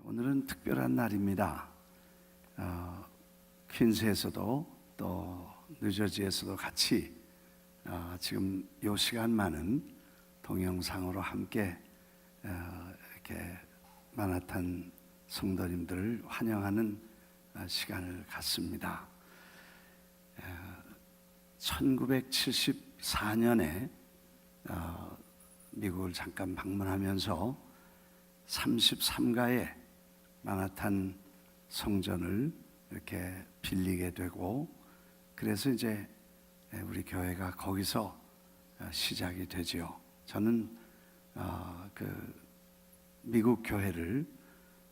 오늘은 특별한 날입니다. 퀸즈에서도 또 뉴저지에서도 같이 지금 이 시간만은 동영상으로 함께 이렇게 만하탄 성도님들을 환영하는 시간을 갖습니다. 1974년에 미국을 잠깐 방문하면서 33가의 만하탄 성전을 이렇게 빌리게 되고, 그래서 이제 우리 교회가 거기서 시작이 되지요. 저는 그 미국 교회를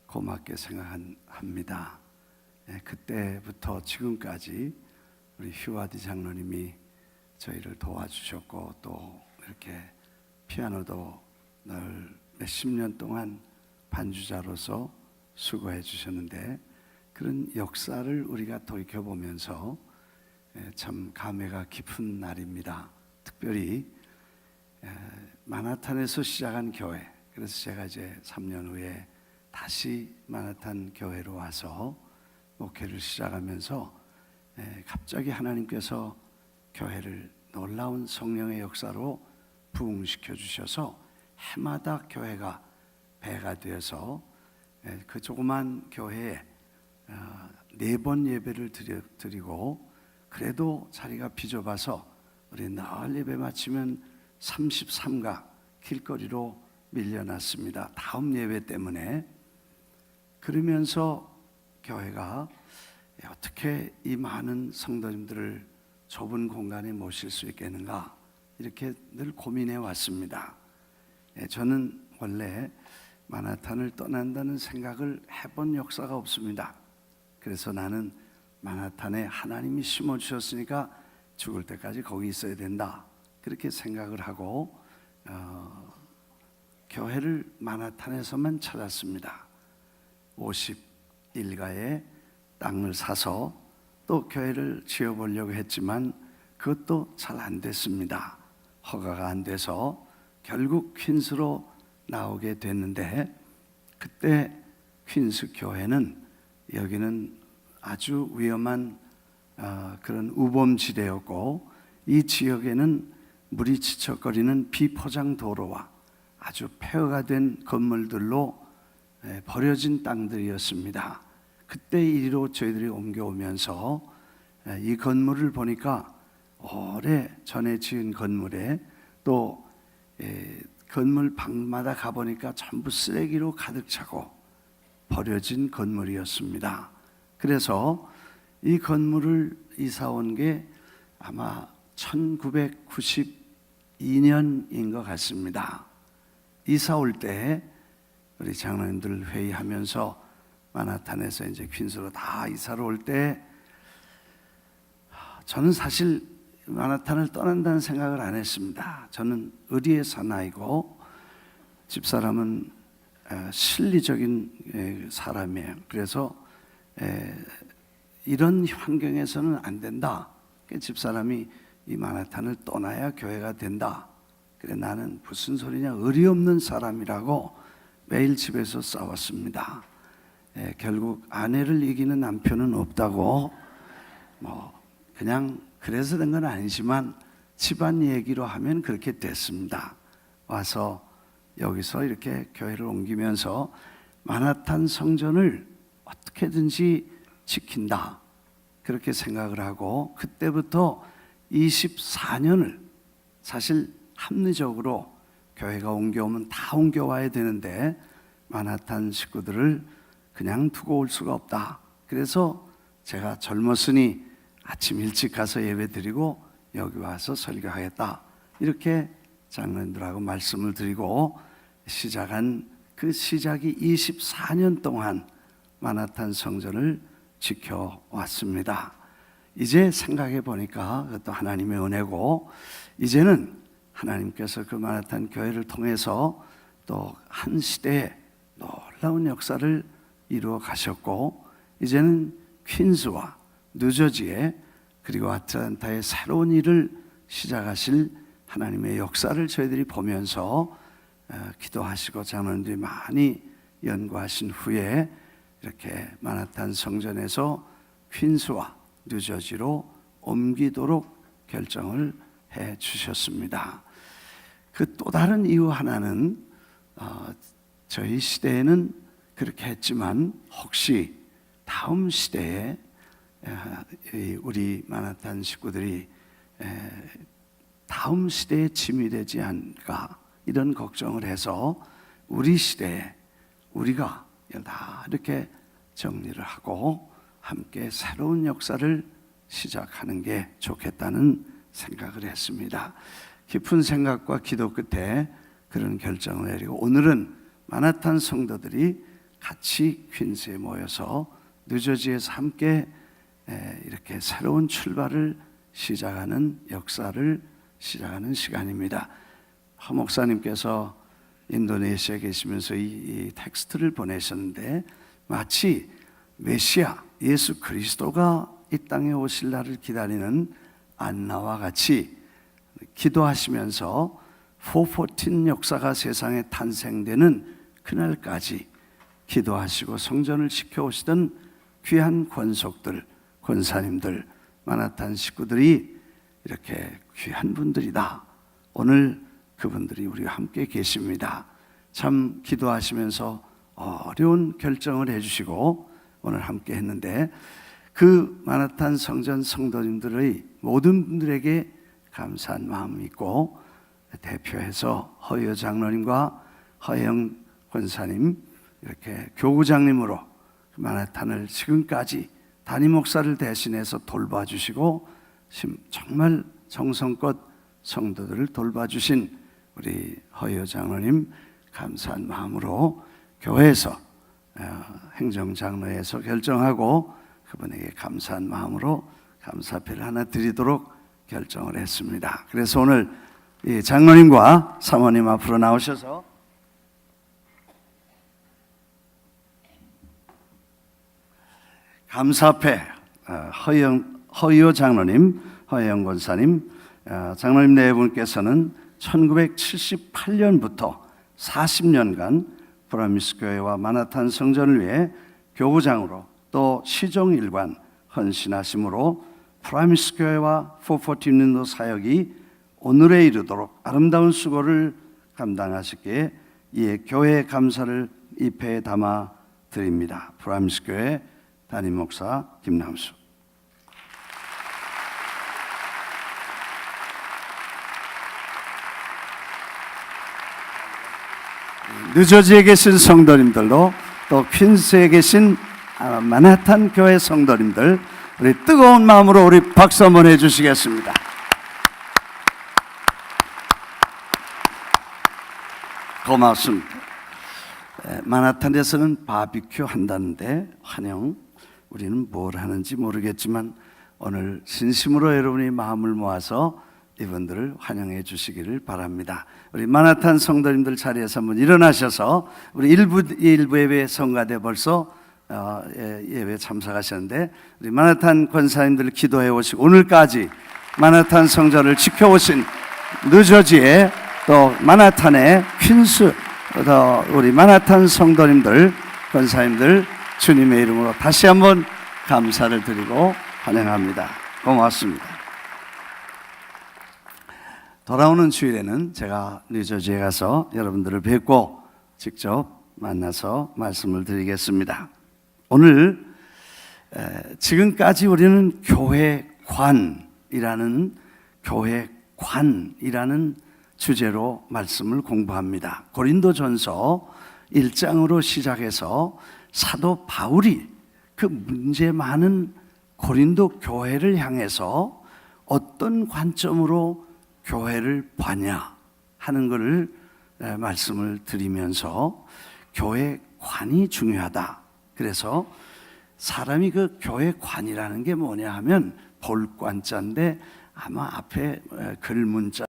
고맙게 생각합니다. 그때부터 지금까지 우리 휴아디 장로님이 저희를 도와주셨고, 또 이렇게 피아노도 늘 몇십 년 동안 반주자로서 수고해 주셨는데, 그런 역사를 우리가 돌이켜보면서 참 감회가 깊은 날입니다. 특별히 만하탄에서 시작한 교회, 그래서 제가 이제 3년 후에 다시 만하탄 교회로 와서 목회를 시작하면서 갑자기 하나님께서 교회를 놀라운 성령의 역사로 부흥시켜 주셔서 해마다 교회가 배가 되어서 그 조그만 교회에 4번 예배를 드리고, 그래도 자리가 비좁아서 우리 늘 예배 마치면 33가 길거리로 밀려났습니다. 다음 예배 때문에. 그러면서 교회가 어떻게 이 많은 성도님들을 좁은 공간에 모실 수 있겠는가, 이렇게 늘 고민해 왔습니다. 저는 원래 만하탄을 떠난다는 생각을 해본 역사가 없습니다. 그래서 나는 만하탄에 하나님이 심어주셨으니까 죽을 때까지 거기 있어야 된다, 그렇게 생각을 하고 교회를 만하탄에서만 찾았습니다. 51가의 땅을 사서 또 교회를 지어보려고 했지만 그것도 잘 안 됐습니다. 허가가 안 돼서 결국 퀸스로 나오게 됐는데, 그때 퀸스 교회는 여기는 아주 위험한 그런 우범지대였고, 이 지역에는 물이 지척거리는 비포장 도로와 아주 폐허가 된 건물들로 버려진 땅들이었습니다. 그때 이리로 저희들이 옮겨오면서 이 건물을 보니까 오래 전에 지은 건물에, 또 건물 방마다 가보니까 전부 쓰레기로 가득 차고 버려진 건물이었습니다. 그래서 이 건물을 이사 온 게 아마 1992년인 것 같습니다. 이사 올 때 우리 장로님들 회의하면서 만하탄에서 이제 퀸스로 다 이사를 올 때, 저는 사실 만하탄을 떠난다는 생각을 안 했습니다. 저는 의리의 사나이고 집사람은 실리적인 사람이에요. 그래서 이런 환경에서는 안 된다. 집사람이 이 만하탄을 떠나야 교회가 된다. 그래, 나는 무슨 소리냐, 의리 없는 사람이라고 매일 집에서 싸웠습니다. 결국 아내를 이기는 남편은 없다고, 그냥 그래서 된 건 아니지만 집안 얘기로 하면 그렇게 됐습니다. 와서 여기서 이렇게 교회를 옮기면서 만하탄 성전을 어떻게든지 지킨다, 그렇게 생각을 하고, 그때부터 24년을 사실 합리적으로 교회가 옮겨오면 다 옮겨와야 되는데 만하탄 식구들을 그냥 두고 올 수가 없다. 그래서 제가 젊었으니 아침 일찍 가서 예배 드리고 여기 와서 설교하겠다, 이렇게 장로님들하고 말씀을 드리고 시작한 그 시작이 24년 동안 만하탄 성전을 지켜왔습니다. 이제 생각해 보니까 그것도 하나님의 은혜고, 이제는 하나님께서 그 만하탄 교회를 통해서 또 한 시대에 놀라운 역사를 이루어 가셨고, 이제는 퀸즈와 뉴저지에 그리고 아틀란타의 새로운 일을 시작하실 하나님의 역사를 저희들이 보면서 기도하시고 장로님들이 많이 연구하신 후에 이렇게 마나탄 성전에서 퀸스와 뉴저지로 옮기도록 결정을 해 주셨습니다. 그 또 다른 이유 하나는 저희 시대에는 그렇게 했지만 혹시 다음 시대에 우리 마나탄 식구들이 다음 시대에 짐이 되지 않을까 이런 걱정을 해서 우리 시대에 우리가 다 이렇게 정리를 하고 함께 새로운 역사를 시작하는 게 좋겠다는 생각을 했습니다. 깊은 생각과 기도 끝에 그런 결정을 내리고 오늘은 마나탄 성도들이 같이 퀸스에 모여서 뉴저지에서 함께 이렇게 새로운 출발을 시작하는 역사를 시작하는 시간입니다. 하 목사님께서 인도네시아에 계시면서 이 텍스트를 보내셨는데 마치 메시아 예수 그리스도가 이 땅에 오실 날을 기다리는 안나와 같이 기도하시면서 414 역사가 세상에 탄생되는 그날까지 기도하시고 성전을 지켜오시던 귀한 권속들, 권사님들, 마나탄 식구들이 이렇게 귀한 분들이다. 오늘 그분들이 우리와 함께 계십니다. 참 기도하시면서 어려운 결정을 해주시고 오늘 함께 했는데 그 마나탄 성전 성도님들의 모든 분들에게 감사한 마음이 있고 대표해서 허여 장로님과 허영 권사님 이렇게 교구장님으로 마나탄을 지금까지 담임 목사를 대신해서 돌봐주시고 정말 정성껏 성도들을 돌봐주신 우리 허여 장로님 감사한 마음으로 교회에서 행정장로에서 결정하고 그분에게 감사한 마음으로 감사패를 하나 드리도록 결정을 했습니다. 그래서 오늘 이 장로님과 사모님 앞으로 나오셔서 감사패 허여 장로님, 허영 권사님, 장로님 네 분께서는 1978년부터 40년간 브라미스 교회와 마나탄 성전을 위해 교구장으로 또 시종일관 헌신하심으로 브라미스 교회와 414 사역이 오늘에 이르도록 아름다운 수고를 감당하셨기에 이에 교회의 감사를 이 패에 담아 드립니다. 브라미스 교회 담임 목사 김남수. 뉴저지에 계신 성도님들도 또 퀸스에 계신 마나탄 교회 성도님들 우리 뜨거운 마음으로 우리 박수 한번 해주시겠습니다. 고맙습니다. 마나탄에서는 바비큐 한다는데 환영 우리는 뭘 하는지 모르겠지만 오늘 진심으로 여러분이 마음을 모아서 이분들을 환영해 주시기를 바랍니다. 우리 마나탄 성도님들 자리에서 한번 일어나셔서 우리 일부 예배 성가대 벌써 예배 참석하셨는데 우리 마나탄 권사님들 기도해 오시고 오늘까지 마나탄 성전을 지켜오신 뉴저지에 또 마나탄의 퀸스 또 우리 마나탄 성도님들 권사님들 주님의 이름으로 다시 한번 감사를 드리고 환영합니다. 고맙습니다. 돌아오는 주일에는 제가 뉴저지에 가서 여러분들을 뵙고 직접 만나서 말씀을 드리겠습니다. 오늘 지금까지 우리는 교회관이라는 주제로 말씀을 공부합니다. 고린도전서 1장으로 시작해서 사도 바울이 그 문제 많은 고린도 교회를 향해서 어떤 관점으로 교회를 봐냐 하는 것을 말씀을 드리면서 교회관이 중요하다. 그래서 사람이 그 교회관이라는 게 뭐냐 하면 볼관자인데 아마 앞에 글문자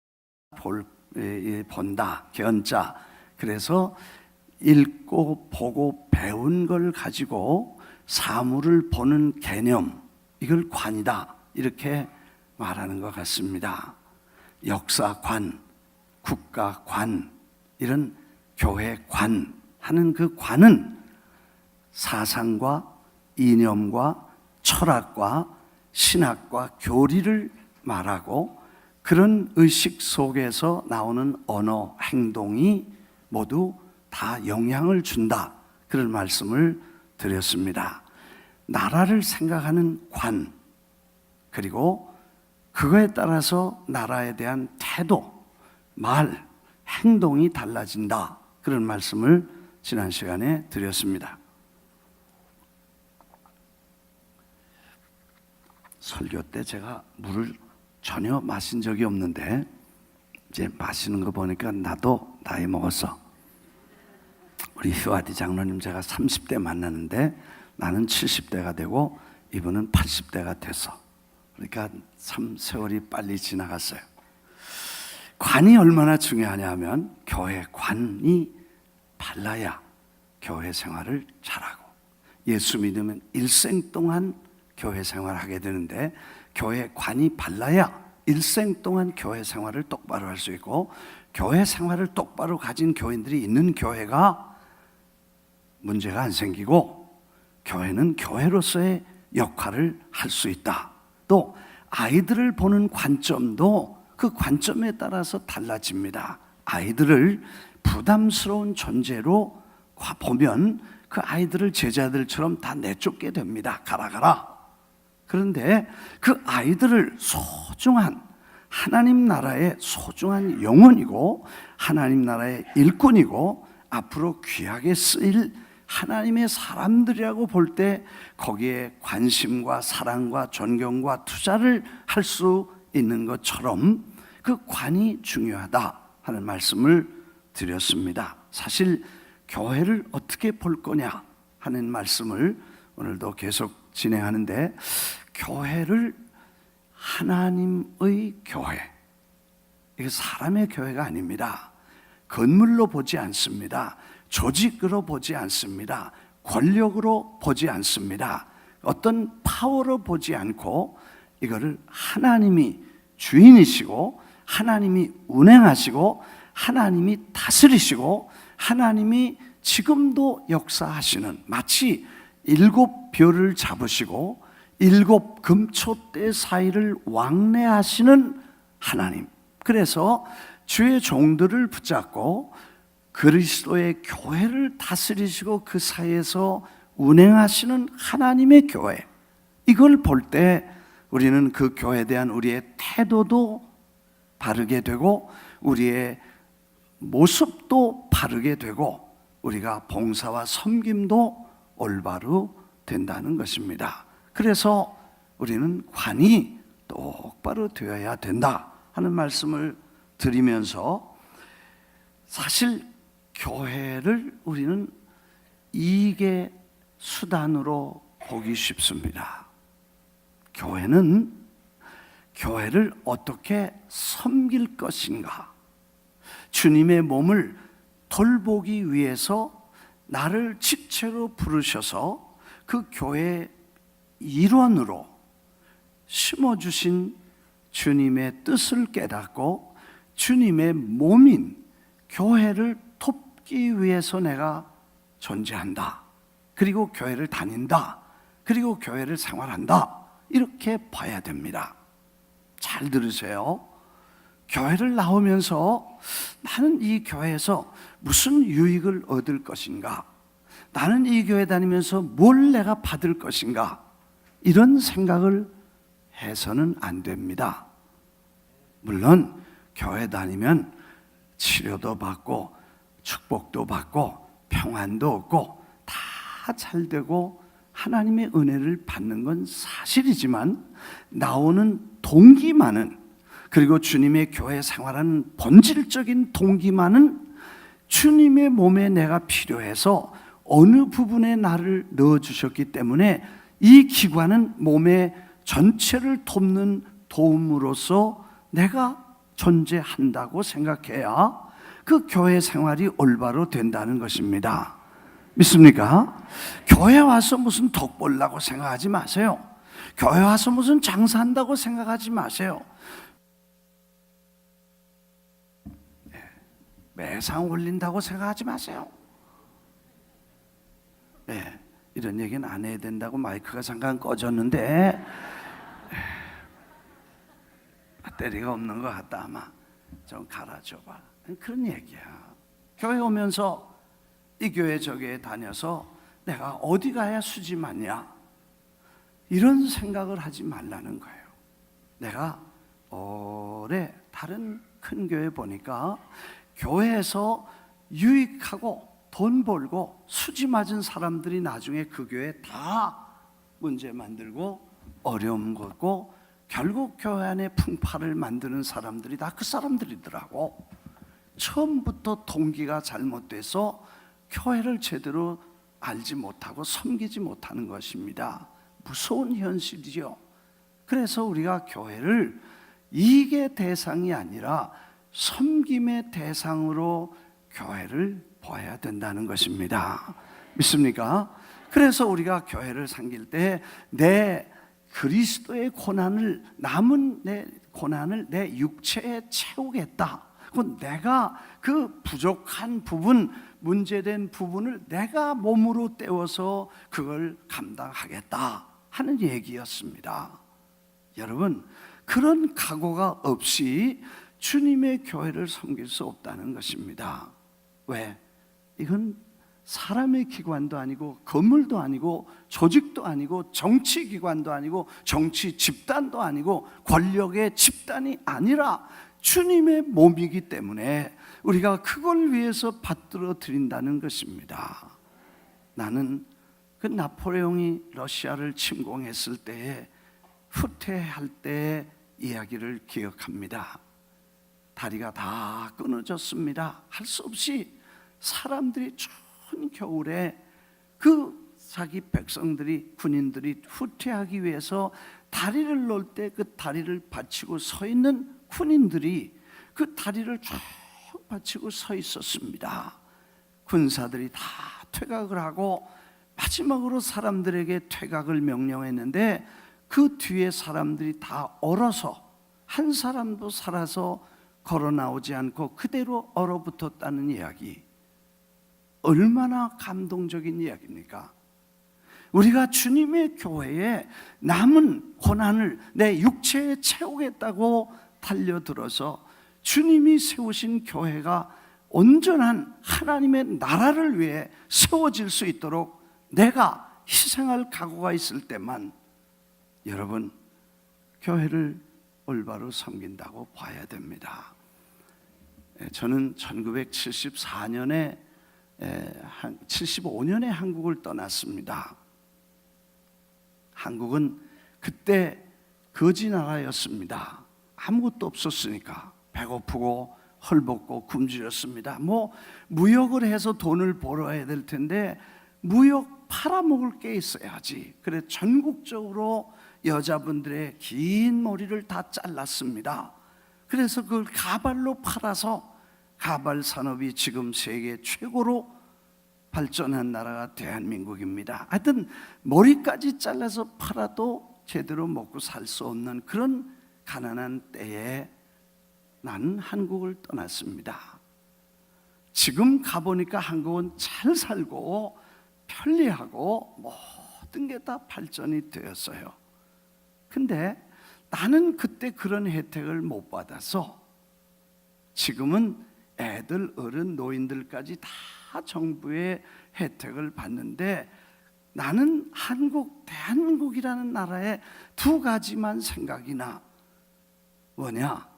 본다 견자 그래서 읽고 보고 배운 걸 가지고 사물을 보는 개념 이걸 관이다 이렇게 말하는 것 같습니다. 역사관, 국가관 이런 교회관 하는 그 관은 사상과 이념과 철학과 신학과 교리를 말하고 그런 의식 속에서 나오는 언어, 행동이 모두 다 영향을 준다. 그런 말씀을 드렸습니다. 나라를 생각하는 관, 그리고 그거에 따라서 나라에 대한 태도, 말, 행동이 달라진다. 그런 말씀을 지난 시간에 드렸습니다. 설교 때 제가 물을 전혀 마신 적이 없는데 이제 마시는 거 보니까 나도 나이 먹었어. 우리 휴아디 장로님 제가 30대 만나는데 나는 70대가 되고 이분은 80대가 됐어. 그러니까 참 세월이 빨리 지나갔어요. 관이 얼마나 중요하냐면 교회 관이 발라야 교회 생활을 잘하고, 예수 믿으면 일생 동안 교회 생활을 하게 되는데 교회 관이 발라야 일생 동안 교회 생활을 똑바로 할 수 있고, 교회 생활을 똑바로 가진 교인들이 있는 교회가 문제가 안 생기고 교회는 교회로서의 역할을 할 수 있다. 또 아이들을 보는 관점도 그 관점에 따라서 달라집니다. 아이들을 부담스러운 존재로 보면 그 아이들을 제자들처럼 다 내쫓게 됩니다. 가라. 그런데 그 아이들을 소중한 하나님 나라의 소중한 영혼이고 하나님 나라의 일꾼이고 앞으로 귀하게 쓰일 하나님의 사람들이라고 볼 때 거기에 관심과 사랑과 존경과 투자를 할 수 있는 것처럼 그 관이 중요하다 하는 말씀을 드렸습니다. 사실 교회를 어떻게 볼 거냐 하는 말씀을 오늘도 계속 진행하는데, 교회를 하나님의 교회, 이게 사람의 교회가 아닙니다. 건물로 보지 않습니다. 조직으로 보지 않습니다. 권력으로 보지 않습니다. 어떤 파워로 보지 않고 이거를 하나님이 주인이시고 하나님이 운행하시고 하나님이 다스리시고 하나님이 지금도 역사하시는, 마치 7별을 잡으시고 7금초대 사이를 왕래하시는 하나님. 그래서 주의 종들을 붙잡고 그리스도의 교회를 다스리시고 그 사이에서 운행하시는 하나님의 교회, 이걸 볼 때 우리는 그 교회에 대한 우리의 태도도 바르게 되고 우리의 모습도 바르게 되고 우리가 봉사와 섬김도 올바로 된다는 것입니다. 그래서 우리는 관이 똑바로 되어야 된다 하는 말씀을 드리면서, 사실 교회를 우리는 이익의 수단으로 보기 쉽습니다. 교회를 어떻게 섬길 것인가, 주님의 몸을 돌보기 위해서 나를 직체로 부르셔서 그 교회의 일원으로 심어주신 주님의 뜻을 깨닫고 주님의 몸인 교회를 돕기 위해서 내가 존재한다, 그리고 교회를 다닌다, 그리고 교회를 생활한다, 이렇게 봐야 됩니다. 잘 들으세요. 교회를 나오면서 나는 이 교회에서 무슨 유익을 얻을 것인가, 나는 이 교회 다니면서 뭘 내가 받을 것인가, 이런 생각을 해서는 안 됩니다. 물론 교회 다니면 치료도 받고 축복도 받고 평안도 얻고 다 잘 되고 하나님의 은혜를 받는 건 사실이지만, 나오는 동기만은, 그리고 주님의 교회 생활하는 본질적인 동기만은 주님의 몸에 내가 필요해서 어느 부분에 나를 넣어주셨기 때문에 이 기관은 몸의 전체를 돕는 도움으로서 내가 존재한다고 생각해야 그 교회 생활이 올바로 된다는 것입니다. 믿습니까? 교회 와서 무슨 덕 보려고 생각하지 마세요. 교회 와서 무슨 장사한다고 생각하지 마세요. 매상 올린다고 생각하지 마세요. 네, 이런 얘기는 안 해야 된다고 마이크가 잠깐 꺼졌는데 배터리가 없는 것 같다. 아마 좀 갈아줘봐. 그런 얘기야. 교회 오면서 이 교회 저 교회 다녀서 내가 어디 가야 수지 맞냐, 이런 생각을 하지 말라는 거예요. 내가 오래 다른 큰 교회 보니까 교회에서 유익하고 돈 벌고 수지 맞은 사람들이 나중에 그 교회 다 문제 만들고 어려움 겪고 결국 교회 안에 풍파를 만드는 사람들이 다 그 사람들이더라고. 처음부터 동기가 잘못돼서 교회를 제대로 알지 못하고 섬기지 못하는 것입니다. 무서운 현실이죠. 그래서 우리가 교회를 이익의 대상이 아니라 섬김의 대상으로 교회를 봐야 된다는 것입니다. 믿습니까? 그래서 우리가 교회를 섬길 때 내 그리스도의 고난을, 남은 내 고난을 내 육체에 채우겠다. 내가 그 부족한 부분, 문제된 부분을 내가 몸으로 때워서 그걸 감당하겠다 하는 얘기였습니다. 여러분, 그런 각오가 없이 주님의 교회를 섬길 수 없다는 것입니다. 왜? 이건 사람의 기관도 아니고 건물도 아니고 조직도 아니고 정치기관도 아니고 정치 집단도 아니고 권력의 집단이 아니라 주님의 몸이기 때문에 우리가 그걸 위해서 받들어 드린다는 것입니다. 나는 그 나폴레옹이 러시아를 침공했을 때에 후퇴할 때의 이야기를 기억합니다. 다리가 다 끊어졌습니다. 할 수 없이 사람들이 추운 겨울에 그 자기 백성들이, 군인들이 후퇴하기 위해서 다리를 놓을 때 그 다리를 받치고 서 있는 군인들이 그 다리를 쭉 받치고 서 있었습니다. 군사들이 다 퇴각을 하고 마지막으로 사람들에게 퇴각을 명령했는데 그 뒤에 사람들이 다 얼어서 한 사람도 살아서 걸어 나오지 않고 그대로 얼어붙었다는 이야기, 얼마나 감동적인 이야기입니까? 우리가 주님의 교회에 남은 고난을 내 육체에 채우겠다고 달려들어서 주님이 세우신 교회가 온전한 하나님의 나라를 위해 세워질 수 있도록 내가 희생할 각오가 있을 때만 여러분, 교회를 올바로 섬긴다고 봐야 됩니다. 저는 1974년에 75년에 한국을 떠났습니다. 한국은 그때 거지 나라였습니다. 아무것도 없었으니까 배고프고 헐벗고 굶주렸습니다. 무역을 해서 돈을 벌어야 될 텐데 무역 팔아먹을 게 있어야지. 그래 전국적으로 여자분들의 긴 머리를 다 잘랐습니다. 그래서 그걸 가발로 팔아서 가발 산업이 지금 세계 최고로 발전한 나라가 대한민국입니다. 하여튼 머리까지 잘라서 팔아도 제대로 먹고 살 수 없는 그런 가난한 때에 나는 한국을 떠났습니다. 지금 가보니까 한국은 잘 살고 편리하고 모든 게 다 발전이 되었어요. 근데 나는 그때 그런 혜택을 못 받아서 지금은 애들, 어른, 노인들까지 다 정부의 혜택을 받는데 나는 대한민국이라는 나라에 두 가지만 생각이 나. 뭐냐?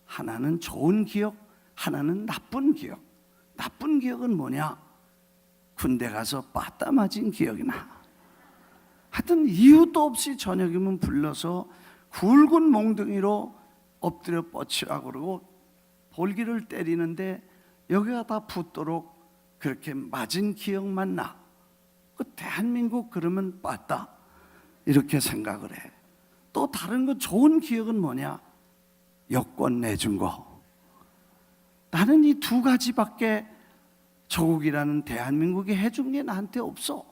하나는 좋은 기억, 하나는 나쁜 기억. 나쁜 기억은 뭐냐? 군대 가서 빠따 맞은 기억이 나. 하여튼 이유도 없이 저녁이면 불러서 굵은 몽둥이로 엎드려 뻗치라고 그러고 볼기를 때리는데 여기가 다 붓도록 그렇게 맞은 기억만 나. 그 대한민국 그러면 빠따 이렇게 생각을 해. 또 다른 거 좋은 기억은 뭐냐? 여권 내준 거. 나는 이 두 가지밖에 조국이라는 대한민국이 해준 게 나한테 없어.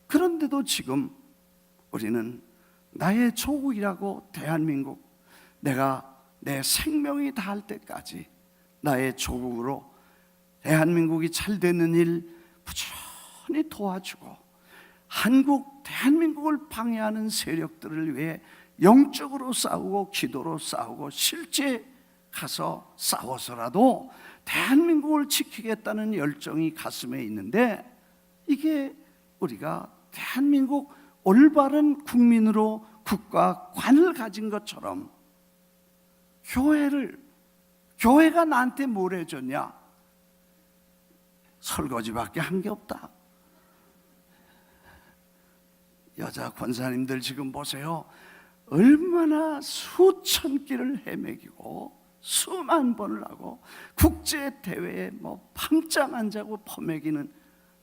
그런데도 지금 우리는 나의 조국이라고 대한민국, 내가 내 생명이 다할 때까지 나의 조국으로 대한민국이 잘 되는 일 부지런히 도와주고 대한민국을 방해하는 세력들을 위해 영적으로 싸우고 기도로 싸우고 실제 가서 싸워서라도 대한민국을 지키겠다는 열정이 가슴에 있는데, 이게 우리가 대한민국 올바른 국민으로 국가관을 가진 것처럼 교회가 나한테 뭘 해줬냐? 설거지밖에 한 게 없다. 여자 권사님들 지금 보세요. 얼마나 수천 끼를 헤매기고 수만 번을 하고 국제대회에 밤잠 안 자고 퍼매기는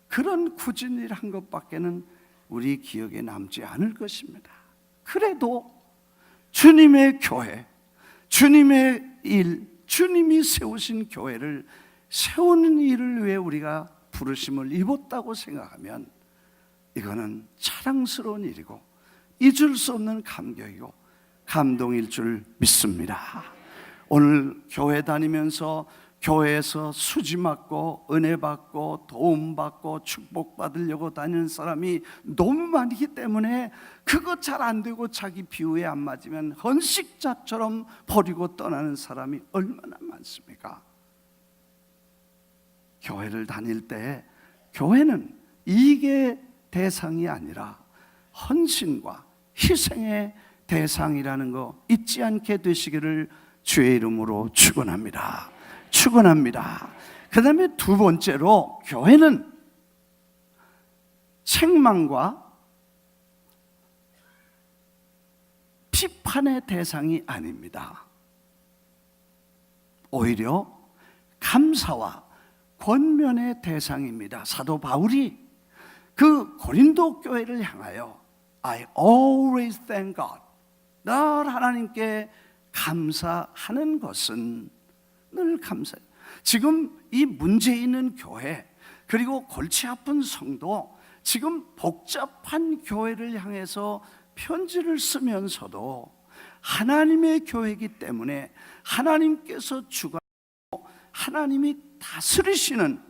그런 굳은 일 한 것밖에는 우리 기억에 남지 않을 것입니다. 그래도 주님의 교회, 주님의 일, 주님이 세우신 교회를 세우는 일을 위해 우리가 부르심을 입었다고 생각하면 이거는 자랑스러운 일이고 잊을 수 없는 감격이고 감동일 줄 믿습니다. 오늘 교회 다니면서 교회에서 수지 맞고 은혜 받고 도움 받고 축복 받으려고 다니는 사람이 너무 많기 때문에 그거 잘 안 되고 자기 비유에 안 맞으면 헌식자처럼 버리고 떠나는 사람이 얼마나 많습니까? 교회를 다닐 때 교회는 이익의 대상이 아니라 헌신과 희생의 대상이라는 거 잊지 않게 되시기를 주의 이름으로 축원합니다. 그 다음에 두 번째로, 교회는 책망과 비판의 대상이 아닙니다. 오히려 감사와 권면의 대상입니다. 사도 바울이 그 고린도 교회를 향하여 I always thank God, 늘 하나님께 감사하는 것은 늘 감사해요. 지금 이 문제 있는 교회, 그리고 골치 아픈 성도, 지금 복잡한 교회를 향해서 편지를 쓰면서도 하나님의 교회이기 때문에 하나님께서 주관하고 하나님이 다스리시는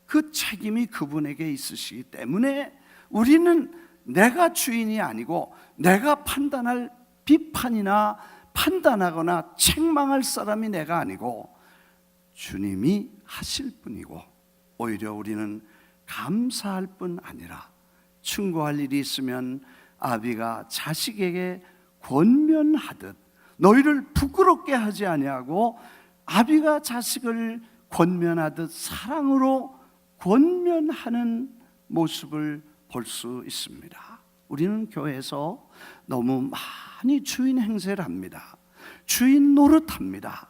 그 책임이 그분에게 있으시기 때문에 우리는 내가 주인이 아니고 내가 판단할, 비판이나 판단하거나 책망할 사람이 내가 아니고 주님이 하실 뿐이고, 오히려 우리는 감사할 뿐 아니라 충고할 일이 있으면 아비가 자식에게 권면하듯 너희를 부끄럽게 하지 아니하고 아비가 자식을 권면하듯 사랑으로 권면하는 모습을 볼 수 있습니다. 우리는 교회에서 너무 많이 주인 행세를 합니다. 주인 노릇합니다.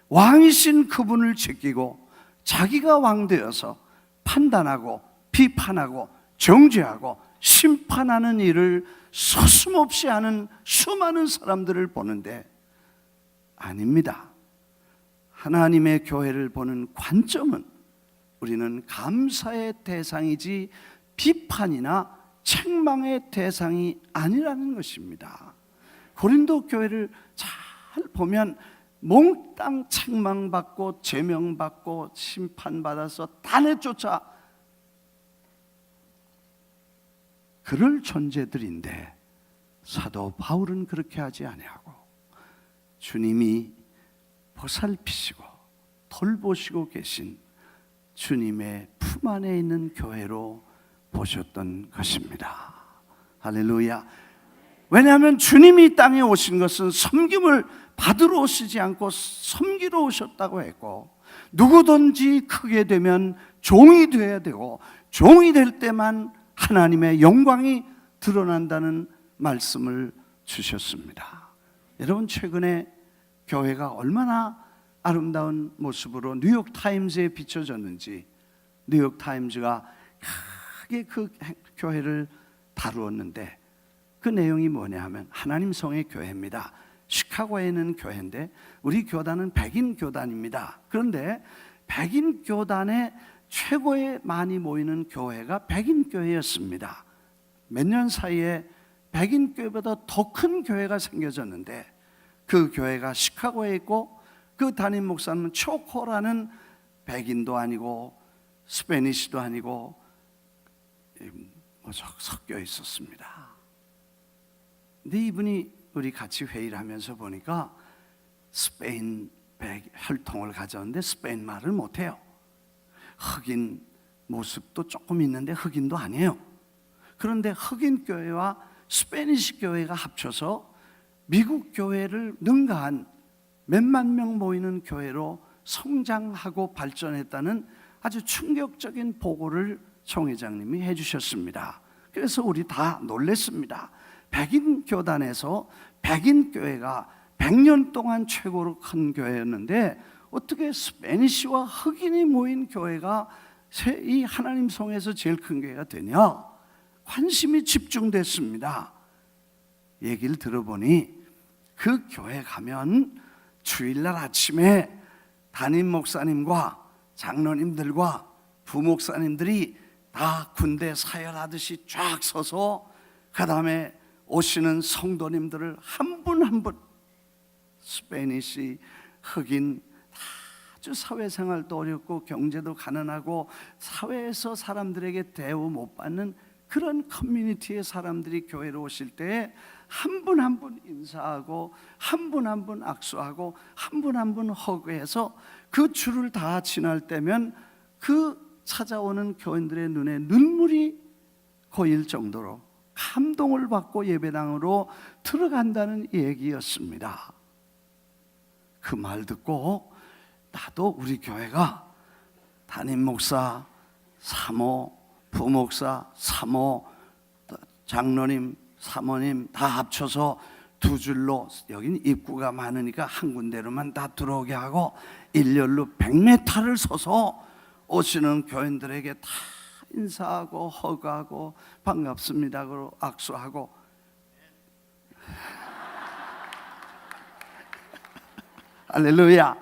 왕이신 그분을 지키고 자기가 왕되어서 판단하고 비판하고 정죄하고 심판하는 일을 서슴없이 하는 수많은 사람들을 보는데, 아닙니다. 하나님의 교회를 보는 관점은 우리는 감사의 대상이지 비판이나 책망의 대상이 아니라는 것입니다. 고린도 교회를 잘 보면 몽땅 책망받고 제명받고 심판받아서 다 내쫓아 그럴 존재들인데, 사도 바울은 그렇게 하지 아니하고 주님이 보살피시고 돌보시고 계신 주님의 품 안에 있는 교회로 보셨던 것입니다. 할렐루야. 왜냐하면 주님이 이 땅에 오신 것은 섬김을 받으러 오시지 않고 섬기러 오셨다고 했고, 누구든지 크게 되면 종이 되어야 되고 종이 될 때만 하나님의 영광이 드러난다는 말씀을 주셨습니다. 여러분, 최근에 교회가 얼마나 아름다운 모습으로 뉴욕타임즈에 비춰졌는지, 뉴욕타임즈가 크게 그 교회를 다루었는데 그 내용이 뭐냐 하면 하나님 성의 교회입니다. 시카고에 있는 교회인데 우리 교단은 백인 교단입니다. 그런데 백인 교단에 최고에 많이 모이는 교회가 백인 교회였습니다. 몇 년 사이에 백인 교회보다 더 큰 교회가 생겨졌는데, 그 교회가 시카고에 있고 그 담임 목사는 초코라는 백인도 아니고 스페니시도 아니고 섞여 있었습니다. 근데 이분이 우리 같이 회의를 하면서 보니까 스페인 혈통을 가졌는데 스페인 말을 못해요. 흑인 모습도 조금 있는데 흑인도 아니에요. 그런데 흑인 교회와 스페니시 교회가 합쳐서 미국 교회를 능가한 몇만 명 모이는 교회로 성장하고 발전했다는 아주 충격적인 보고를 총회장님이 해주셨습니다. 그래서 우리 다 놀랬습니다. 백인 교단에서 백인 교회가 100년 동안 최고로 큰 교회였는데 어떻게 스페니시와 흑인이 모인 교회가 이 하나님 성에서 제일 큰 교회가 되냐? 관심이 집중됐습니다. 얘기를 들어보니 그 교회 가면 주일날 아침에 담임 목사님과 장로님들과 부목사님들이 다 군대 사열하듯이 쫙 서서 그 다음에 오시는 성도님들을 한 분 한 분 스페니시, 흑인 아주 사회생활도 어렵고 경제도 가난하고 사회에서 사람들에게 대우 못 받는 그런 커뮤니티의 사람들이 교회로 오실 때 한 분 한 분 인사하고 한 분 한 분 악수하고 한 분 한 분 허그해서 그 줄을 다 지날 때면 그 찾아오는 교인들의 눈에 눈물이 고일 정도로 감동을 받고 예배당으로 들어간다는 얘기였습니다. 그 말 듣고 나도 우리 교회가 담임 목사, 사모, 부목사, 사모, 장로님, 사모님 다 합쳐서 두 줄로, 여긴 입구가 많으니까 한 군데로만 다 들어오게 하고 일렬로 100m를 서서 오시는 교인들에게 다 인사하고 허가하고 반갑습니다 그러고 악수하고 할렐루야.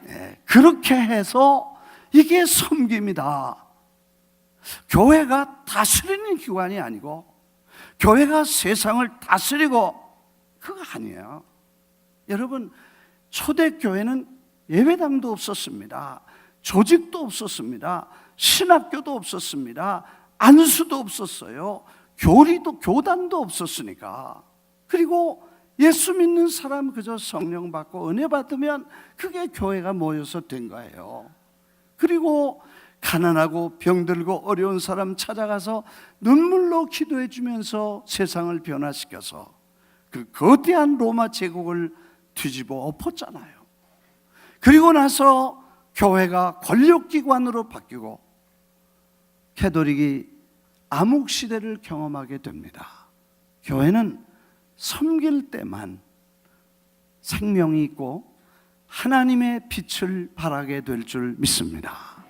네, 그렇게 해서 이게 섬김이다. 교회가 다스리는 기관이 아니고 교회가 세상을 다스리고 그거 아니에요. 여러분, 초대교회는 예배당도 없었습니다. 조직도 없었습니다. 신학교도 없었습니다. 안수도 없었어요. 교단도 없었으니까. 그리고 예수 믿는 사람 그저 성령 받고 은혜 받으면 그게 교회가 모여서 된 거예요. 그리고 가난하고 병들고 어려운 사람 찾아가서 눈물로 기도해 주면서 세상을 변화시켜서 그 거대한 로마 제국을 뒤집어 엎었잖아요. 그리고 나서 교회가 권력기관으로 바뀌고 캐톨릭이 암흑시대를 경험하게 됩니다. 교회는 섬길 때만 생명이 있고 하나님의 빛을 발하게 될 줄 믿습니다.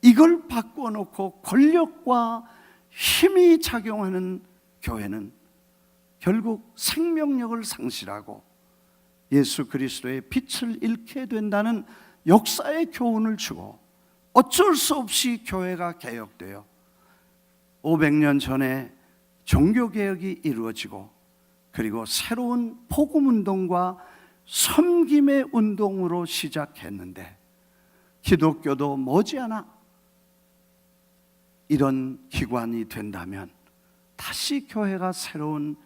이걸 바꿔놓고 권력과 힘이 작용하는 교회는 결국 생명력을 상실하고 예수 그리스도의 빛을 잃게 된다는 역사의 교훈을 주고 어쩔 수 없이 교회가 개혁되어 500년 전에 종교개혁이 이루어지고 그리고 새로운 복음운동과 섬김의 운동으로 시작했는데 기독교도 머지않아 이런 기관이 된다면 다시 교회가 새로운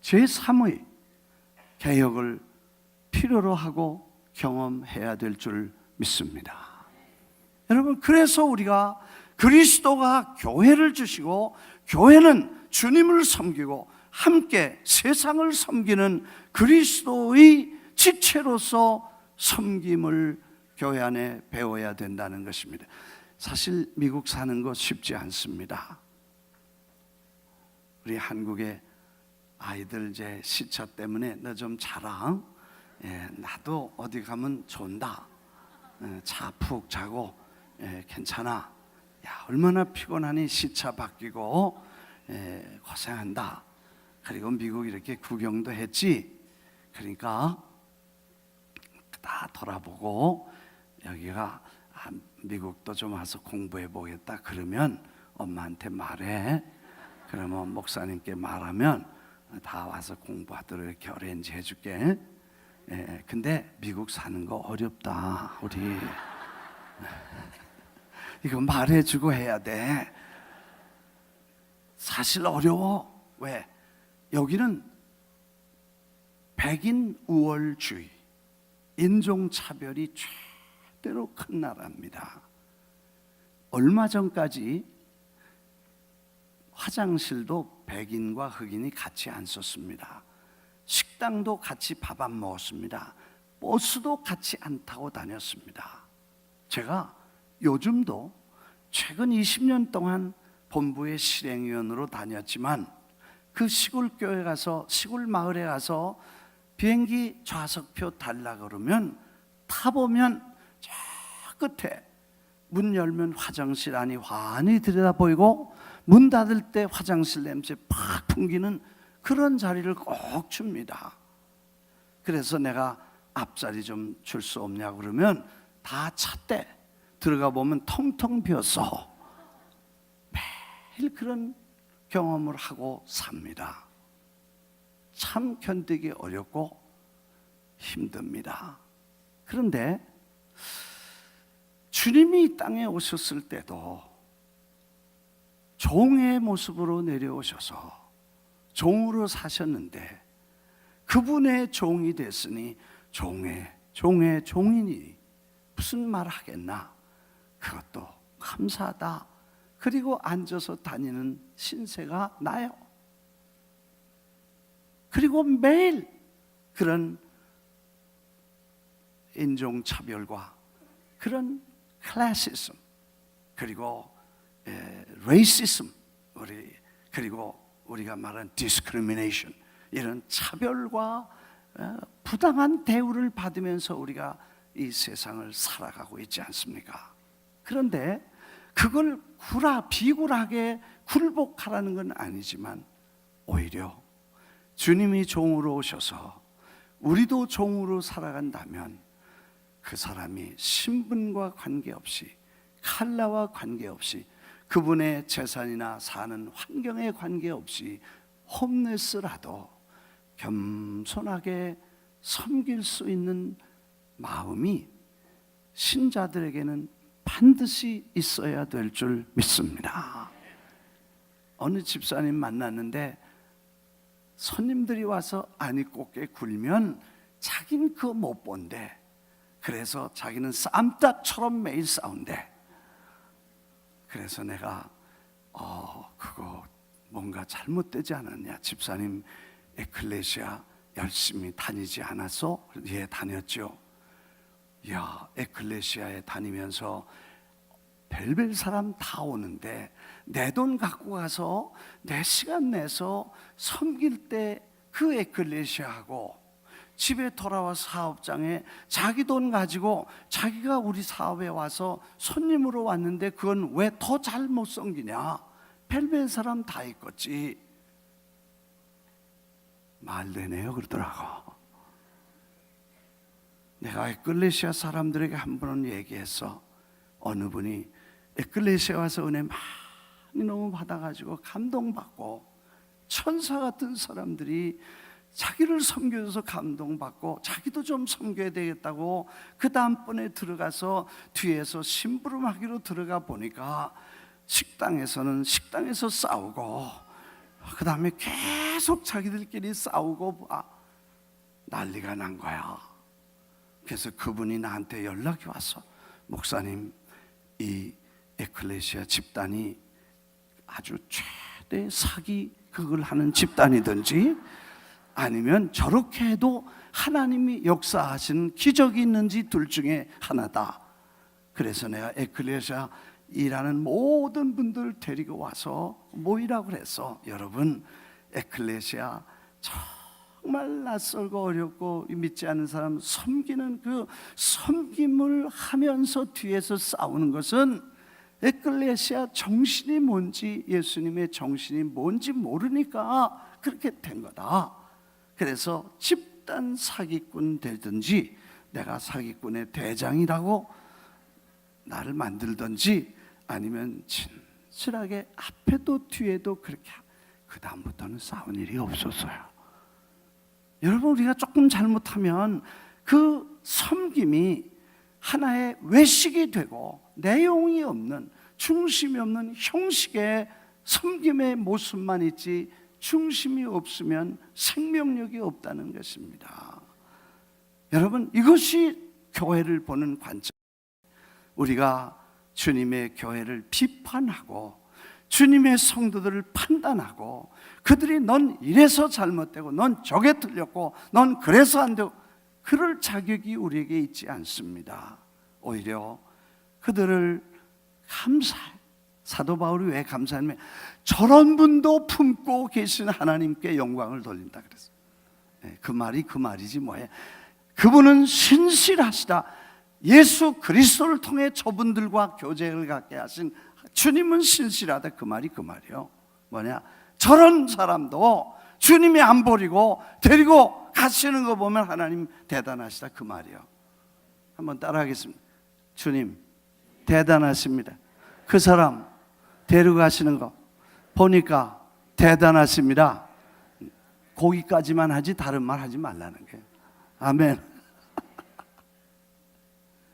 제3의 개혁을 필요로 하고 경험해야 될 줄 믿습니다. 여러분, 그래서 우리가 그리스도가 교회를 주시고 교회는 주님을 섬기고 함께 세상을 섬기는 그리스도의 지체로서 섬김을 교회 안에 배워야 된다는 것입니다. 사실 미국 사는 거 쉽지 않습니다. 우리 한국의 아이들 이제 시차 때문에 너 좀 자라. 나도 어디 가면 좋다. 차 푹 자고 괜찮아. 야, 얼마나 피곤하니 시차 바뀌고 고생한다. 그리고 미국 이렇게 구경도 했지. 그러니까 다 돌아보고 여기가 미국도 좀 와서 공부해 보겠다 그러면 엄마한테 말해. 그러면 목사님께 말하면 다 와서 공부하도록 이렇게 어레인지 해줄게. 근데 미국 사는 거 어렵다. 우리 이거 말해주고 해야 돼. 사실 어려워. 왜? 여기는 백인 우월주의, 인종차별이 최대로 큰 나라입니다. 얼마 전까지 화장실도 백인과 흑인이 같이 안 썼습니다. 식당도 같이 밥 안 먹었습니다. 버스도 같이 안 타고 다녔습니다. 제가 요즘도 최근 20년 동안 본부의 실행위원으로 다녔지만 그 시골 교회 가서, 시골 마을에 가서 비행기 좌석표 달라 그러면 타보면 저 끝에 문 열면 화장실 안이 환히 들여다 보이고 문 닫을 때 화장실 냄새 팍 풍기는 그런 자리를 꼭 줍니다. 그래서 내가 앞자리 좀 줄 수 없냐 그러면 다 찼대. 들어가 보면 텅텅 비었어. 매일 그런 경험을 하고 삽니다. 참 견디기 어렵고 힘듭니다. 그런데 주님이 이 땅에 오셨을 때도 종의 모습으로 내려오셔서 종으로 사셨는데 그분의 종이 됐으니 종의 종이니 무슨 말 하겠나? 그것도 감사하다. 그리고 앉아서 다니는 신세가 나요. 그리고 매일 그런 인종차별과 그런 클래시즘 그리고 레이시즘 그리고 우리가 말하는 디스크리미네이션 이런 차별과 부당한 대우를 받으면서 우리가 이 세상을 살아가고 있지 않습니까? 그런데 그걸 비굴하게 굴복하라는 건 아니지만 오히려 주님이 종으로 오셔서 우리도 종으로 살아간다면 그 사람이 신분과 관계없이 컬러와 관계없이 그분의 재산이나 사는 환경에 관계없이 홈레스라도 겸손하게 섬길 수 있는 마음이 신자들에게는 반드시 있어야 될 줄 믿습니다. 어느 집사님 만났는데 손님들이 와서 안입고께 굴면 자기는 그거 못 본대. 그래서 자기는 쌈딱처럼 매일 싸운대. 그래서 내가 그거 뭔가 잘못되지 않았냐? 집사님 에클레시아 열심히 다니지 않았어? 예, 다녔죠. 야, 에클레시아에 다니면서 별별 사람 다 오는데 내 돈 갖고 가서 내 시간 내서 섬길 때 그 에클레시아하고 집에 돌아와서 사업장에 자기 돈 가지고 자기가 우리 사업에 와서 손님으로 왔는데 그건 왜 더 잘 못 섬기냐? 별별 사람 다 있겠지. 말되네요 그러더라고. 내가 에클레시아 사람들에게 한 번은 얘기했어. 어느 분이 에클레시아 와서 은혜 많이 너무 받아가지고 감동받고 천사 같은 사람들이 자기를 섬겨줘서 감동받고 자기도 좀 섬겨야 되겠다고 그 다음번에 들어가서 뒤에서 심부름하기로 들어가 보니까 식당에서 싸우고 그 다음에 계속 자기들끼리 싸우고 난리가 난 거야. 그래서 그분이 나한테 연락이 왔어. 목사님, 이 에클레시아 집단이 아주 최대 사기 그걸 하는 집단이든지 아니면 저렇게 해도 하나님이 역사하시는 기적이 있는지 둘 중에 하나다. 그래서 내가 에클레시아 일하는 모든 분들 데리고 와서 모이라고 그랬어. 여러분, 에클레시아 정말 낯설고 어렵고 믿지 않는 사람 섬기는 그 섬김을 하면서 뒤에서 싸우는 것은 에클레시아 정신이 뭔지, 예수님의 정신이 뭔지 모르니까 그렇게 된 거다. 그래서 집단 사기꾼 되든지 내가 사기꾼의 대장이라고 나를 만들든지 아니면 진실하게 앞에도 뒤에도 그렇게 그 다음부터는 싸운 일이 없었어요. 여러분, 우리가 조금 잘못하면 그 섬김이 하나의 외식이 되고 내용이 없는, 중심이 없는 형식의 섬김의 모습만 있지 중심이 없으면 생명력이 없다는 것입니다. 여러분, 이것이 교회를 보는 관점. 우리가 주님의 교회를 비판하고 주님의 성도들을 판단하고 그들이 넌 이래서 잘못되고 넌 저게 틀렸고 넌 그래서 안 되고 그럴 자격이 우리에게 있지 않습니다. 오히려 그들을 감사해. 사도 바울이 왜 감사하냐면 저런 분도 품고 계신 하나님께 영광을 돌린다 그랬어요. 그 말이 그 말이지 뭐예요. 그분은 신실하시다. 예수 그리스도를 통해 저분들과 교제를 갖게 하신 주님은 신실하다. 그 말이 그 말이에요. 뭐냐, 저런 사람도 주님이 안 버리고 데리고 가시는 거 보면 하나님 대단하시다. 그 말이에요. 한번 따라하겠습니다. 주님 대단하십니다. 그 사람 데려가시는 거 보니까 대단하십니다. 거기까지만 하지 다른 말 하지 말라는 거예요. 아멘.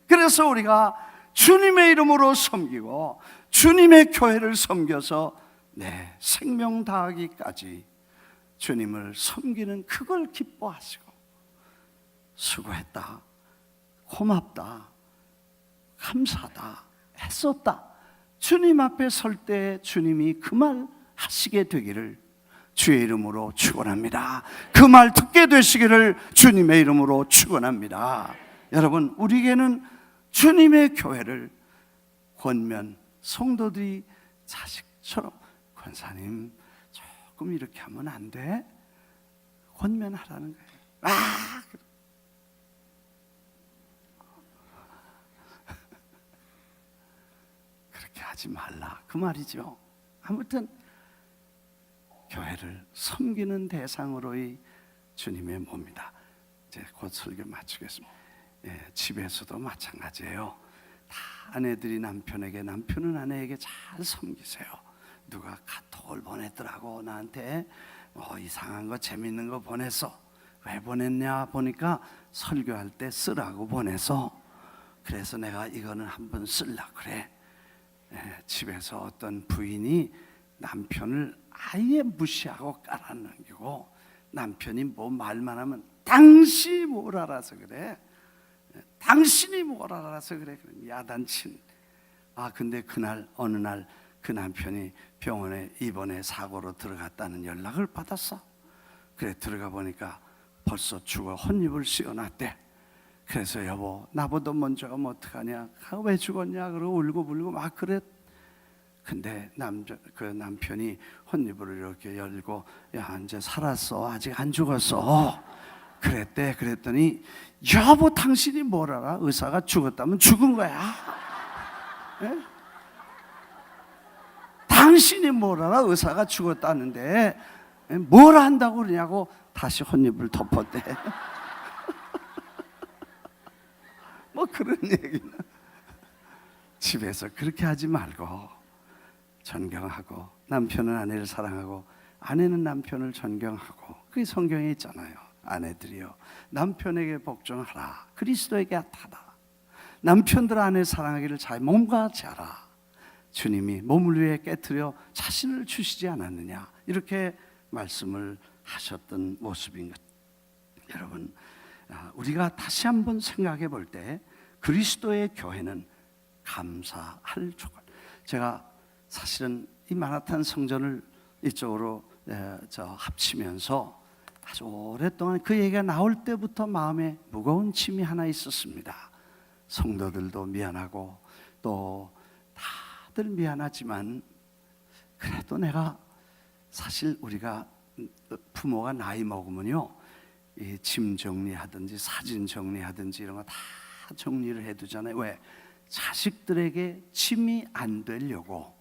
그래서 우리가 주님의 이름으로 섬기고 주님의 교회를 섬겨서 내 생명 다하기까지 주님을 섬기는 그걸 기뻐하시고 수고했다, 고맙다, 감사하다, 했었다. 주님 앞에 설 때 주님이 그 말 하시게 되기를 주의 이름으로 축원합니다. 그 말 듣게 되시기를 주님의 이름으로 축원합니다. 여러분, 우리에게는 주님의 교회를 권면, 성도들이 자식처럼 권사님 조금 이렇게 하면 안 돼? 권면하라는 거예요. 그렇게 하지 말라 그 말이죠. 아무튼 교회를 섬기는 대상으로의 주님의 몸이다. 이제 곧 설교 마치겠습니다. 집에서도 마찬가지예요. 다 아내들이 남편에게, 남편은 아내에게 잘 섬기세요. 누가 카톡을 보냈더라고 나한테 이상한 거 재밌는 거 보냈어. 왜 보냈냐 보니까 설교할 때 쓰라고 보내서 그래서 내가 이거는 한번 쓰려고 그래. 집에서 어떤 부인이 남편을 아예 무시하고 깔아넘기고 남편이 뭐 말만 하면 당신이 뭘 알아서 그래, 당신이 뭘 알아서 그래, 야단친. 근데 그날 어느 날 그 남편이 병원에 입원해 사고로 들어갔다는 연락을 받았어. 그래 들어가 보니까 벌써 죽어 혼입을 씌워놨대. 그래서 여보 나보다 먼저 하면 어떡하냐, 왜 죽었냐 그러고 울고 불고 막 그래. 근데 그 남편이 혼입을 이렇게 열고 야 이제 살았어, 아직 안 죽었어 그랬대. 그랬더니 여보 당신이 뭘 알아, 의사가 죽었다면 죽은 거야. 네? 당신이 뭘 알아, 의사가 죽었다는데 뭘 한다고 그러냐고 다시 혼입을 덮었대. 뭐 그런 얘기는. 집에서 그렇게 하지 말고 존경하고, 남편은 아내를 사랑하고 아내는 남편을 존경하고, 그게 성경에 있잖아요. 아내들이여 남편에게 복종하라, 그리스도에게 하라. 남편들 아내 사랑하기를 잘 몸과 자라. 주님이 몸을 위해 깨트려 자신을 주시지 않았느냐, 이렇게 말씀을 하셨던 모습인 것. 여러분, 우리가 다시 한번 생각해 볼 때 그리스도의 교회는 감사할 조건. 제가 사실은 이 마라탄 성전을 이쪽으로 합치면서 아주 오랫동안 그 얘기가 나올 때부터 마음에 무거운 짐이 하나 있었습니다. 성도들도 미안하고 또 다들 미안하지만 그래도 내가, 사실 우리가 부모가 나이 먹으면요, 이 짐 정리하든지 사진 정리하든지 이런 거 다 정리를 해두잖아요. 왜? 자식들에게 짐이 안 되려고.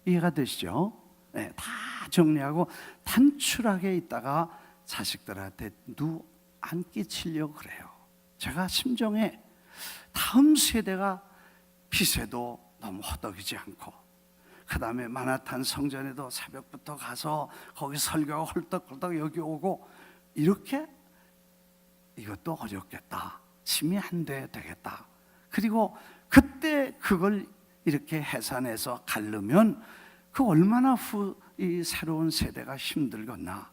이해가 되시죠? 네, 다 정리하고 단출하게 있다가 자식들한테 누 안 끼치려고 그래요. 제가 심정에 다음 세대가 빚에도 너무 허덕이지 않고, 그 다음에 마나탄 성전에도 새벽부터 가서 거기 설교가 헐떡헐떡 여기 오고, 이렇게 이것도 어렵겠다, 짐이 안 돼 되겠다. 그리고 그때 그걸 이렇게 해산해서 가르면 그 얼마나 이 새로운 세대가 힘들겠나.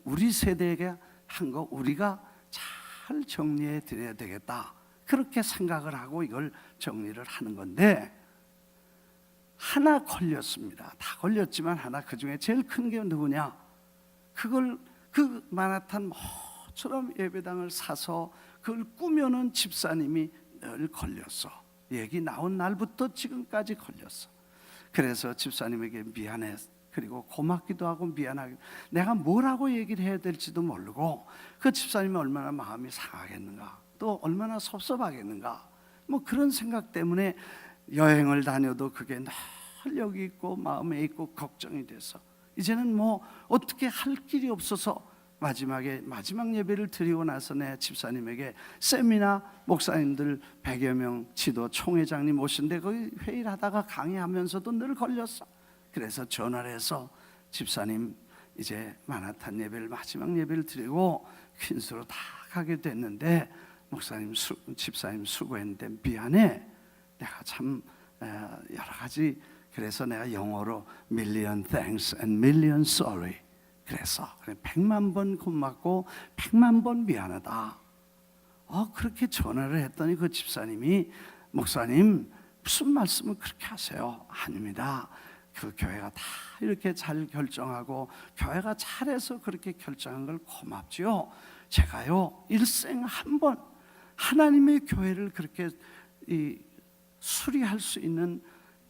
우리 세대가 한 거 우리가 잘 정리해 드려야 되겠다, 그렇게 생각을 하고 이걸 정리를 하는 건데, 하나 걸렸습니다. 다 걸렸지만 하나, 그 중에 제일 큰 게 누구냐? 그걸 그 마나탄 모처럼 예배당을 사서 그걸 꾸며놓은 집사님이 늘 걸렸어. 얘기 나온 날부터 지금까지 걸렸어. 그래서 집사님에게 미안해, 그리고 고맙기도 하고 미안하기도, 내가 뭐라고 얘기를 해야 될지도 모르고, 그 집사님이 얼마나 마음이 상하겠는가, 또 얼마나 섭섭하겠는가, 뭐 그런 생각 때문에 여행을 다녀도 그게 늘 여기 있고 마음에 있고 걱정이 돼서 이제는 뭐 어떻게 할 길이 없어서 마지막 예배를 드리고 나서 내 집사님에게 세미나 목사님들 100여 명 지도 총회장님 오신데 거기 회의를 하다가 강의하면서도 늘 걸렸어. 그래서 전화를 해서 집사님 이제 마나탄 예배를 마지막 예배를 드리고 퀸스로 다 가게 됐는데 집사님 수고했는데 미안해, 내가 참 여러 가지, 그래서 내가 영어로 million thanks and million sorry, 그래서 100만 번 고맙고 100만 번 미안하다. 그렇게 전화를 했더니 그 집사님이, 목사님 무슨 말씀을 그렇게 하세요? 아닙니다. 그 교회가 다 이렇게 잘 결정하고 교회가 잘해서 그렇게 결정한 걸 고맙지요. 제가요 일생 한 번 하나님의 교회를 그렇게 수리할 수 있는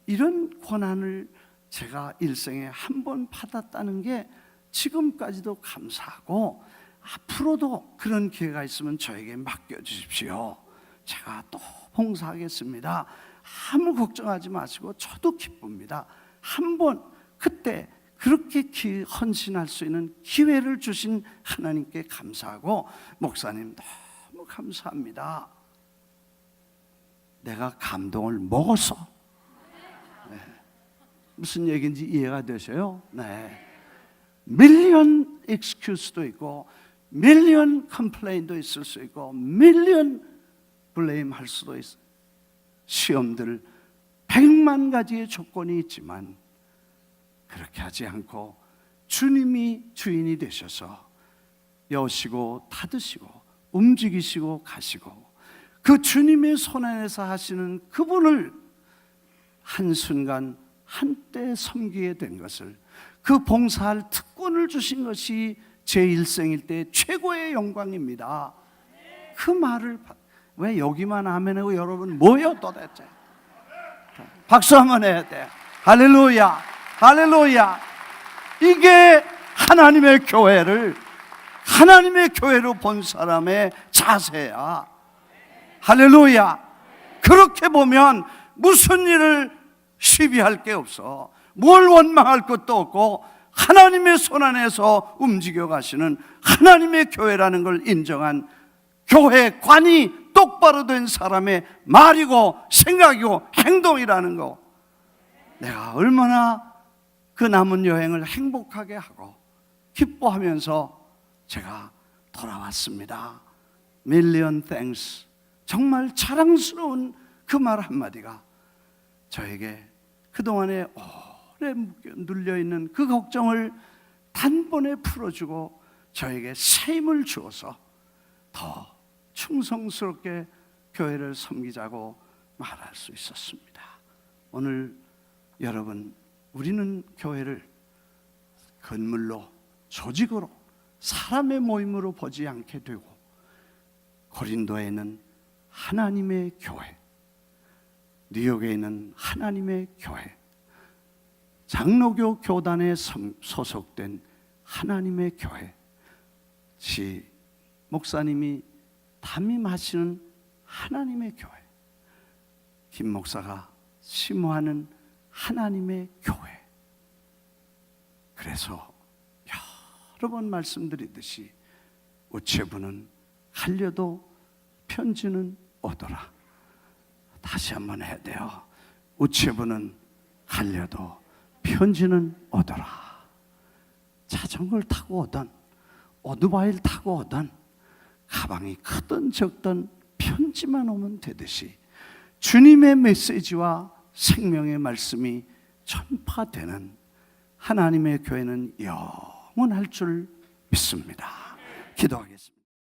이런 권한을 제가 일생에 한 번 받았다는 게 지금까지도 감사하고, 앞으로도 그런 기회가 있으면 저에게 맡겨주십시오. 제가 또 봉사하겠습니다. 아무 걱정하지 마시고 저도 기쁩니다. 한 번 그때 그렇게 헌신할 수 있는 기회를 주신 하나님께 감사하고, 목사님 너무 감사합니다. 내가 감동을 먹었어. 네. 무슨 얘기인지 이해가 되셔요? 네. 밀리언 익스큐스도 있고 밀리언 컴플레인도 있을 수 있고 밀리언 블레임 할 수도 있어요. 시험들 100만 가지의 조건이 있지만 그렇게 하지 않고 주님이 주인이 되셔서 여시고 닫으시고 움직이시고 가시고, 그 주님의 손 안에서 하시는 그분을 한순간 한때 섬기게 된 것을, 그 봉사할 특권을 주신 것이 제 일생일 때 최고의 영광입니다. 그 말을 왜 여기만 아멘하고 여러분 뭐요 도대체? 박수 한번 해야 돼. 할렐루야, 할렐루야. 이게 하나님의 교회로 본 사람의 자세야. 할렐루야. 그렇게 보면 무슨 일을 시비할 게 없어. 뭘 원망할 것도 없고 하나님의 손 안에서 움직여 가시는 하나님의 교회라는 걸 인정한 교회관이 똑바로 된 사람의 말이고 생각이고 행동이라는 거, 내가 얼마나 그 남은 여행을 행복하게 하고 기뻐하면서 제가 돌아왔습니다. 밀리언 땡스. 정말 자랑스러운 그 말 한마디가 저에게 그동안에 오래 눌려있는 그 걱정을 단번에 풀어주고 저에게 새 힘을 주어서 더 충성스럽게 교회를 섬기자고 말할 수 있었습니다. 오늘 여러분, 우리는 교회를 건물로, 조직으로, 사람의 모임으로 보지 않게 되고 고린도에 있는 하나님의 교회, 뉴욕에 있는 하나님의 교회, 장로교 교단에 소속된 하나님의 교회, 목사님이 담임하시는 하나님의 교회, 김 목사가 심호하는 하나님의 교회. 그래서 여러 번 말씀드리듯이 우체부는 갈려도 편지는 오더라. 다시 한번 해야 돼요. 우체부는 갈려도 편지는 오더라. 자전거를 타고 오던, 오토바이를 타고 오던, 가방이 크든 적든 편지만 오면 되듯이 주님의 메시지와 생명의 말씀이 전파되는 하나님의 교회는 영원할 줄 믿습니다. 기도하겠습니다.